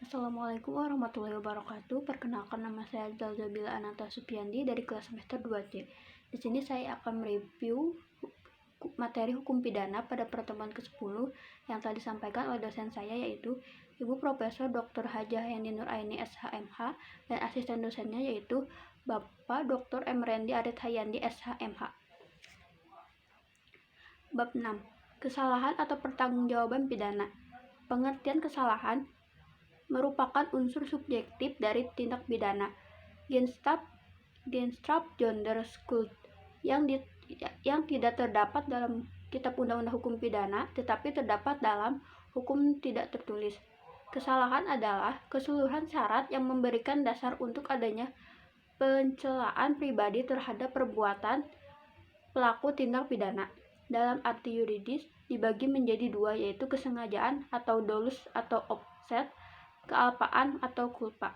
Assalamualaikum warahmatullahi wabarakatuh. Perkenalkan, nama saya Zalzabila Ananta Supiandi dari kelas semester 2C. Di sini saya akan mereview materi hukum pidana pada pertemuan ke-10 yang telah disampaikan oleh dosen saya, yaitu Ibu Profesor Dr. Hajah Yani Nuraini SHMH, dan asisten dosennya yaitu Bapak Dr. M. Rendi Arit Hayandi SHMH. Bab 6. Kesalahan atau pertanggungjawaban pidana. Pengertian kesalahan merupakan unsur subjektif dari tindak pidana. Gestapt Sonderschuld yang tidak terdapat dalam Kitab Undang-Undang Hukum Pidana, tetapi terdapat dalam hukum tidak tertulis. Kesalahan adalah keseluruhan syarat yang memberikan dasar untuk adanya pencelaan pribadi terhadap perbuatan pelaku tindak pidana. Dalam arti yuridis dibagi menjadi dua, yaitu kesengajaan atau dolus atau offset, kealpaan atau culpa.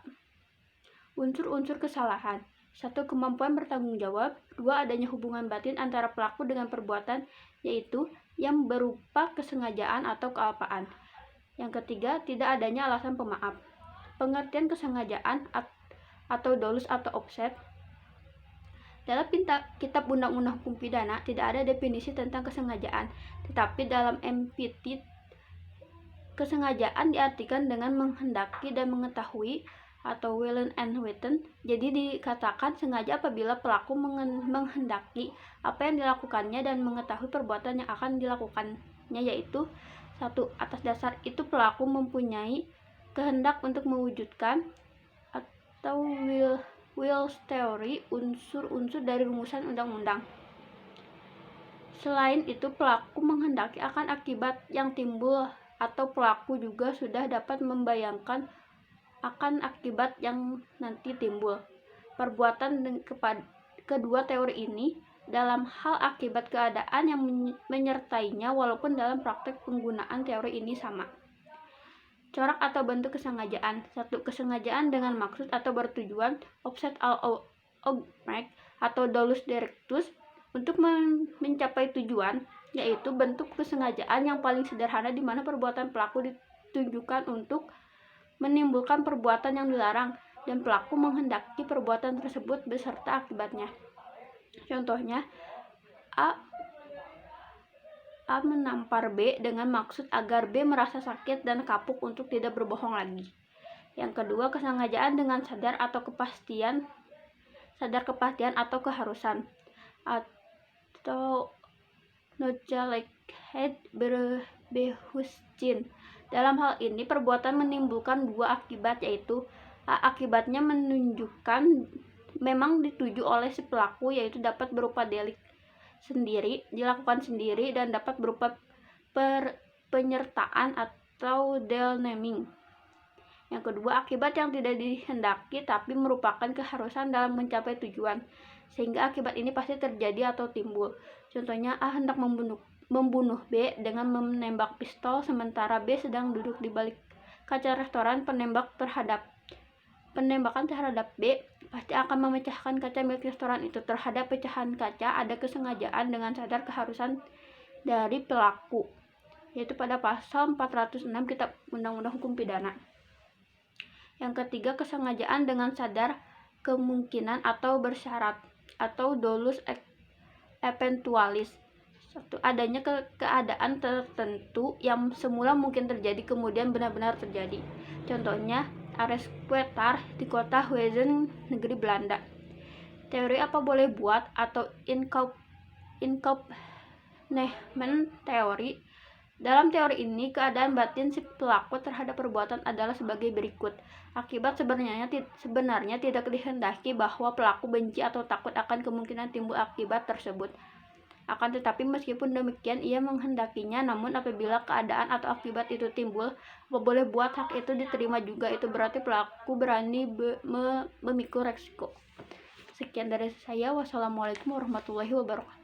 Unsur-unsur kesalahan: 1. Kemampuan bertanggung jawab. 2. Adanya hubungan batin antara pelaku dengan perbuatan, yaitu yang berupa kesengajaan atau kealpaan. Yang ketiga, tidak adanya alasan pemaaf. Pengertian kesengajaan atau dolus atau offset. Dalam Kitab Undang-Undang Hukum Pidana tidak ada definisi tentang kesengajaan, tetapi dalam MPT kesengajaan diartikan dengan menghendaki dan mengetahui atau willing and witting. Jadi dikatakan sengaja apabila pelaku menghendaki apa yang dilakukannya dan mengetahui perbuatan yang akan dilakukannya, yaitu 1. Atas dasar itu pelaku mempunyai kehendak untuk mewujudkan atau wills theory, unsur-unsur dari rumusan undang-undang. Selain itu, pelaku menghendaki akan akibat yang timbul, atau pelaku juga sudah dapat membayangkan akan akibat yang nanti timbul. Perbuatan kedua teori ini dalam hal akibat keadaan yang menyertainya, walaupun dalam praktek penggunaan teori ini sama. Corak atau bentuk kesengajaan. 1. Kesengajaan dengan maksud atau bertujuan, offset al object atau dolus directus, untuk mencapai tujuan, yaitu bentuk kesengajaan yang paling sederhana di mana perbuatan pelaku ditunjukkan untuk menimbulkan perbuatan yang dilarang dan pelaku menghendaki perbuatan tersebut beserta akibatnya. Contohnya, A menampar B dengan maksud agar B merasa sakit dan kapuk untuk tidak berbohong lagi. Yang kedua, kesengajaan dengan sadar kepastian atau keharusan, atau Notwendigheid Bewustzijn. Dalam hal ini perbuatan menimbulkan dua akibat, yaitu A. Akibatnya menunjukkan memang dituju oleh si pelaku, yaitu dapat berupa delik sendiri, dilakukan sendiri, dan dapat berupa penyertaan atau deelneming. Yang kedua, akibat yang tidak dihendaki tapi merupakan keharusan dalam mencapai tujuan, sehingga akibat ini pasti terjadi atau timbul. Contohnya, A hendak membunuh B dengan menembak pistol, sementara B sedang duduk di balik kaca restoran. Penembakan terhadap B pasti akan memecahkan kaca milik restoran itu. Terhadap pecahan kaca ada kesengajaan dengan sadar keharusan dari pelaku, yaitu pada pasal 406 Kitab Undang-Undang Hukum Pidana. Yang ketiga, kesengajaan dengan sadar kemungkinan atau bersyarat, atau dolus eventualis. 1. Adanya keadaan tertentu yang semula mungkin terjadi kemudian benar-benar terjadi. Contohnya, Aresquetar di kota Huizen, negeri Belanda. Teori apa boleh buat atau incompetence teori. Dalam teori ini, keadaan batin si pelaku terhadap perbuatan adalah sebagai berikut. Akibat sebenarnya tidak dikehendaki bahwa pelaku benci atau takut akan kemungkinan timbul akibat tersebut. Akan tetapi meskipun demikian ia menghendakinya, namun apabila keadaan atau akibat itu timbul, apa boleh buat hak itu diterima juga. Itu berarti pelaku berani memikul resiko. Sekian dari saya. Wassalamualaikum warahmatullahi wabarakatuh.